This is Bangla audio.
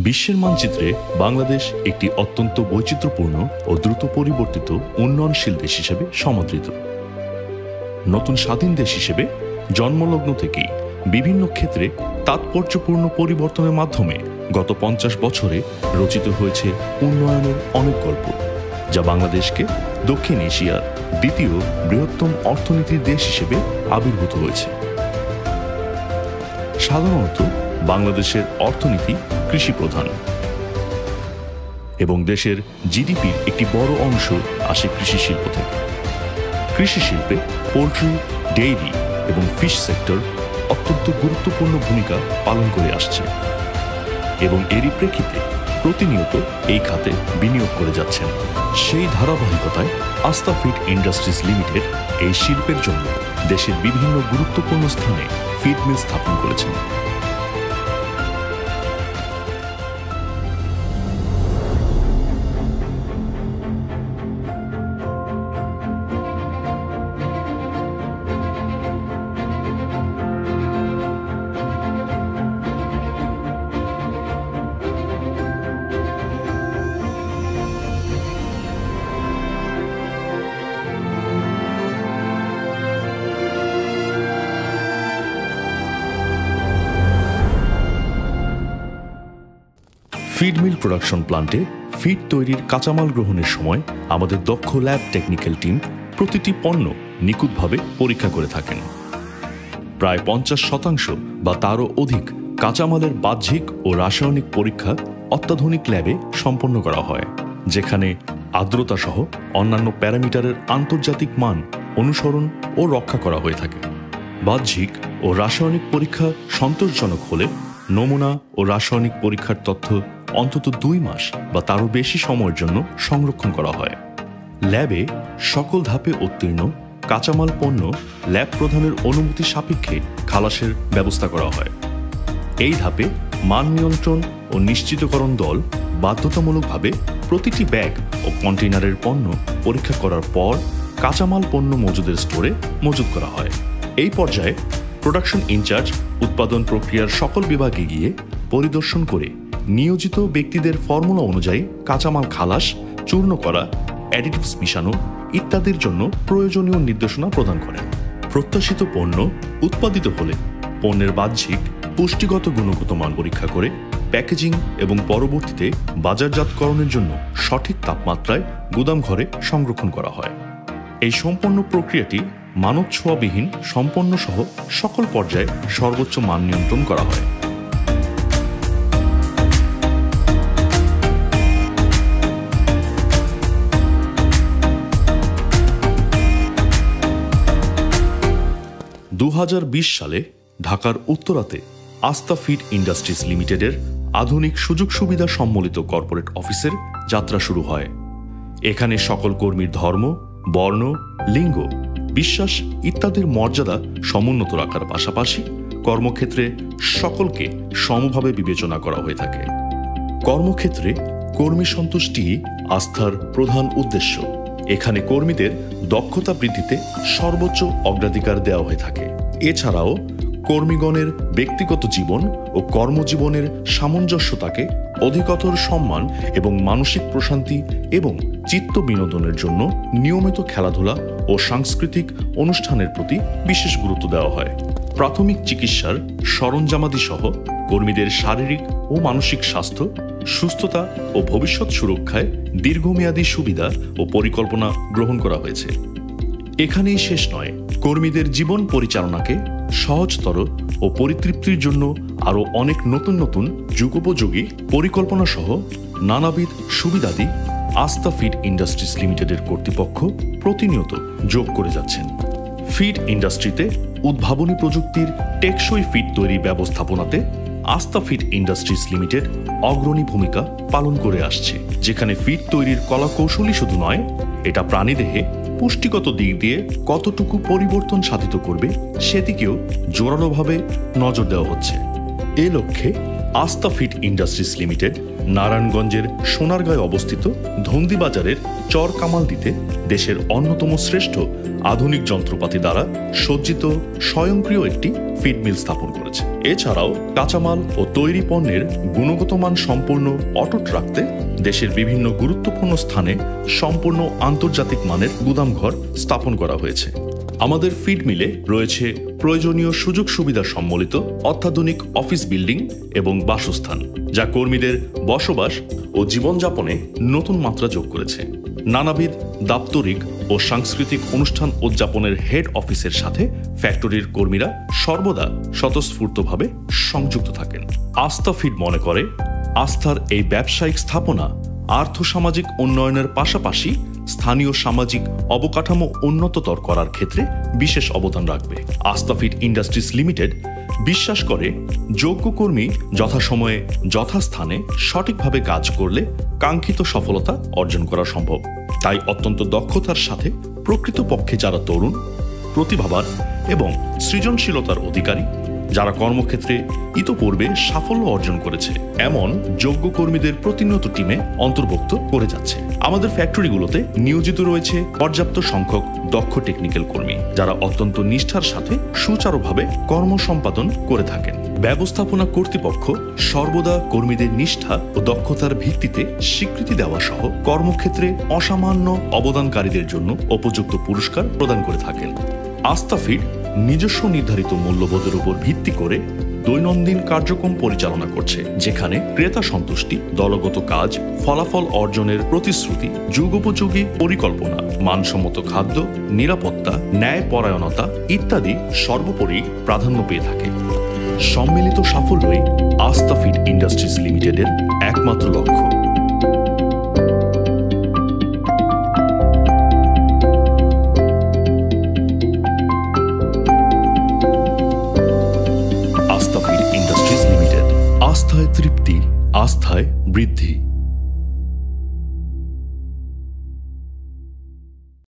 বিশ্বের মানচিত্রে বাংলাদেশ একটি অত্যন্ত বৈচিত্র্যপূর্ণ ও দ্রুত পরিবর্তিত উন্নয়নশীল দেশ হিসেবে সমাদৃত। নতুন স্বাধীন দেশ হিসেবে জন্মলগ্ন থেকেই বিভিন্ন ক্ষেত্রে তাৎপর্যপূর্ণ পরিবর্তনের মাধ্যমে গত 50 বছরে রচিত হয়েছে উন্নয়নের অনেক গল্প, যা বাংলাদেশকে দক্ষিণ এশিয়ার দ্বিতীয় বৃহত্তম অর্থনীতির দেশ হিসেবে আবির্ভূত হয়েছে। সাধারণত বাংলাদেশের অর্থনীতি কৃষি প্রধান এবং দেশের জিডিপির একটি বড় অংশ আসে কৃষি শিল্প থেকে। কৃষি শিল্পে পোল্ট্রি, ডেইরি এবং ফিশ সেক্টর অত্যন্ত গুরুত্বপূর্ণ ভূমিকা পালন করে আসছে এবং এরই প্রেক্ষিতে প্রতিনিয়ত এই খাতে বিনিয়োগ করে যাচ্ছেন। সেই ধারাবাহিকতায় আস্থা ফিড ইন্ডাস্ট্রিজ লিমিটেড এই শিল্পের জন্য দেশের বিভিন্ন গুরুত্বপূর্ণ স্থানে ফিড মিল স্থাপন করেছেন। ফিড মিল প্রোডাকশন প্লান্টে ফিড তৈরির কাঁচামাল গ্রহণের সময় আমাদের দক্ষ ল্যাব টেকনিক্যাল টিম প্রতিটি পণ্য নিখুঁতভাবে পরীক্ষা করে থাকেন। প্রায় 50% বা তারও অধিক কাঁচামালের বাহ্যিক ও রাসায়নিক পরীক্ষা অত্যাধুনিক ল্যাবে সম্পন্ন করা হয়, যেখানে আর্দ্রতা সহ অন্যান্য প্যারামিটারের আন্তর্জাতিক মান অনুসরণ ও রক্ষা করা হয়ে থাকে। বাহ্যিক ও রাসায়নিক পরীক্ষা সন্তোষজনক হলে নমুনা ও রাসায়নিক পরীক্ষার তথ্য অন্তত 2 মাস বা তারও বেশি সময়ের জন্য সংরক্ষণ করা হয়। ল্যাবে সকল ধাপে উত্তীর্ণ কাঁচামাল পণ্য ল্যাব প্রধানের অনুমতি সাপেক্ষে খালাসের ব্যবস্থা করা হয়। এই ধাপে মান নিয়ন্ত্রণ ও নিশ্চিতকরণ দল বাধ্যতামূলকভাবে প্রতিটি ব্যাগ ও কন্টেইনারের পণ্য পরীক্ষা করার পর কাঁচামাল পণ্য মজুদের স্টোরে মজুত করা হয়। এই পর্যায়ে প্রোডাকশন ইনচার্জ উৎপাদন প্রক্রিয়ার সকল বিভাগে গিয়ে পরিদর্শন করে নিয়োজিত ব্যক্তিদের ফর্মুলা অনুযায়ী কাঁচামাল খালাস, চূর্ণ করা, অ্যাডিটিভস মিশানো ইত্যাদির জন্য প্রয়োজনীয় নির্দেশনা প্রদান করেন। প্রত্যাশিত পণ্য উৎপাদিত হলে পণ্যের বাহ্যিক পুষ্টিগত গুণগত মান পরীক্ষা করে প্যাকেজিং এবং পরবর্তীতে বাজারজাতকরণের জন্য সঠিক তাপমাত্রায় গুদাম ঘরে সংরক্ষণ করা হয়। এই সম্পূর্ণ প্রক্রিয়াটি মানব ছোঁয়াবিহীন সম্পন্ন সহ সকল পর্যায়ে সর্বোচ্চ মান নিয়ন্ত্রণ করা হয়। সালে ঢাকার উত্তরাতে আস্থা ফিড ইন্ডাস্ট্রিজ লিমিটেডের আধুনিক সুযোগ সুবিধা সম্মিলিত কর্পোরেট অফিসের যাত্রা শুরু হয়। এখানে সকল কর্মীর ধর্ম, বর্ণ, লিঙ্গ, বিশ্বাস ইত্যাদির মর্যাদা সমুন্নত রাখার পাশাপাশি কর্মক্ষেত্রে সকলকে সমভাবে বিবেচনা করা হয়ে থাকে। কর্মক্ষেত্রে কর্মী সন্তুষ্টি আস্থার প্রধান উদ্দেশ্য। এখানে কর্মীদের দক্ষতা বৃদ্ধিতে সর্বোচ্চ অগ্রাধিকার দেওয়া হয়ে থাকে। এছাড়াও কর্মীগণের ব্যক্তিগত জীবন ও কর্মজীবনের সামঞ্জস্যতাকে অধিকতর সম্মান এবং মানসিক প্রশান্তি এবং চিত্ত বিনোদনের জন্য নিয়মিত খেলাধুলা ও সাংস্কৃতিক অনুষ্ঠানের প্রতি বিশেষ গুরুত্ব দেওয়া হয়। প্রাথমিক চিকিৎসার সরঞ্জামাদি সহ কর্মীদের শারীরিক ও মানসিক স্বাস্থ্য, সুস্থতা ও ভবিষ্যৎ সুরক্ষায় দীর্ঘমেয়াদী সুবিধা ও পরিকল্পনা গ্রহণ করা হয়েছে। এখানেই শেষ নয়, কর্মীদের জীবন পরিচালনাকে সহজতর ও পরিতৃপ্তির জন্য আরও অনেক নতুন নতুন যুগোপযোগী পরিকল্পনা সহ নানাবিধ সুবিধাদি আস্থা ফিড ইন্ডাস্ট্রিজ লিমিটেডের কর্তৃপক্ষ প্রতিনিয়ত যোগ করে যাচ্ছেন। ফিড ইন্ডাস্ট্রিতে উদ্ভাবনী প্রযুক্তির টেকসই ফিড তৈরি ব্যবস্থাপনাতে আস্থা ফিড ইন্ডাস্ট্রিজ লিমিটেড অগ্রণী ভূমিকা পালন করে আসছে, যেখানে ফিড তৈরির কলাকৌশলই শুধু নয়, এটা প্রাণীদেহে পুষ্টিগত দিক দিয়ে কতটুকু পরিবর্তন সাধিত করবে সেদিকেও জোরালোভাবে নজর দেওয়া হচ্ছে। এ লক্ষ্যে আস্থা ফিড ইন্ডাস্ট্রিজ লিমিটেড নারায়ণগঞ্জের সোনারগাঁয়ে অবস্থিত ধন্দিবাজারের চর কামালদিতে দেশের অন্যতম শ্রেষ্ঠ আধুনিক যন্ত্রপাতি দ্বারা সজ্জিত স্বয়ংক্রিয় একটি ফিড মিল স্থাপন করেছে। এছাড়াও কাঁচামাল ও তৈরি পণ্যের গুণগত মান সম্পূর্ণ অটুট রাখতে দেশের বিভিন্ন গুরুত্বপূর্ণ স্থানে সম্পূর্ণ আন্তর্জাতিক মানের গুদামঘর স্থাপন করা হয়েছে। আমাদের ফিড মিলে রয়েছে প্রয়োজনীয় সুযোগ সুবিধা সম্বলিত অত্যাধুনিক অফিস বিল্ডিং এবং বাসস্থান, যা কর্মীদের বসবাস ও জীবনযাপনে নতুন মাত্রা যোগ করেছে। নানাবিধ দাপ্তরিক ও সাংস্কৃতিক অনুষ্ঠান উদযাপনের হেড অফিসের সাথে ফ্যাক্টরির কর্মীরা সর্বদা স্বতঃস্ফূর্তভাবে সংযুক্ত থাকেন। আস্থা ফিড মনে করে আস্থার এই ব্যবসায়িক স্থাপনা আর্থসামাজিক উন্নয়নের পাশাপাশি স্থানীয় সামাজিক অবকাঠামো উন্নততর করার ক্ষেত্রে বিশেষ অবদান রাখবে। আস্থা ফিড ইন্ডাস্ট্রিজ লিমিটেড বিশ্বাস করে যোগ্য কর্মী যথাসময়ে যথাস্থানে সঠিকভাবে কাজ করলে কাঙ্ক্ষিত সফলতা অর্জন করা সম্ভব। তাই অত্যন্ত দক্ষতার সাথে প্রকৃতপক্ষে যারা তরুণ, প্রতিভাবান এবং সৃজনশীলতার অধিকারী, যারা কর্মক্ষেত্রে ইতোপূর্বে সাফল্য অর্জন করেছে, এমন যোগ্য কর্মীদের প্রতিনিয়ত টিমে অন্তর্ভুক্ত করে যাচ্ছে। আমাদের ফ্যাক্টরিগুলোতে নিয়োজিত রয়েছে পর্যাপ্ত সংখ্যক দক্ষ টেকনিক্যাল কর্মী, যারা অত্যন্ত নিষ্ঠার সাথে সুচারুভাবে কর্ম সম্পাদন করে থাকেন। ব্যবস্থাপনা কর্তৃপক্ষ সর্বদা কর্মীদের নিষ্ঠা ও দক্ষতার ভিত্তিতে স্বীকৃতি দেওয়া সহ কর্মক্ষেত্রে অসামান্য অবদানকারীদের জন্য উপযুক্ত পুরস্কার প্রদান করে থাকেন। আস্থা ফিড নিজস্ব নির্ধারিত মূল্যবোধের উপর ভিত্তি করে দৈনন্দিন কার্যক্রম পরিচালনা করছে, যেখানে ক্রেতা সন্তুষ্টি, দলগত কাজ, ফলাফল অর্জনের প্রতিশ্রুতি, যুগোপযোগী পরিকল্পনা, মানসম্মত খাদ্য, নিরাপত্তা, ন্যায়পরায়ণতা ইত্যাদি সর্বোপরি প্রাধান্য পেয়ে থাকে। সম্মিলিত সাফল্যই আস্থা ফিড ইন্ডাস্ট্রিজ লিমিটেডের একমাত্র লক্ষ্য। আস্থায় তৃপ্তি, আস্থায় বৃদ্ধি।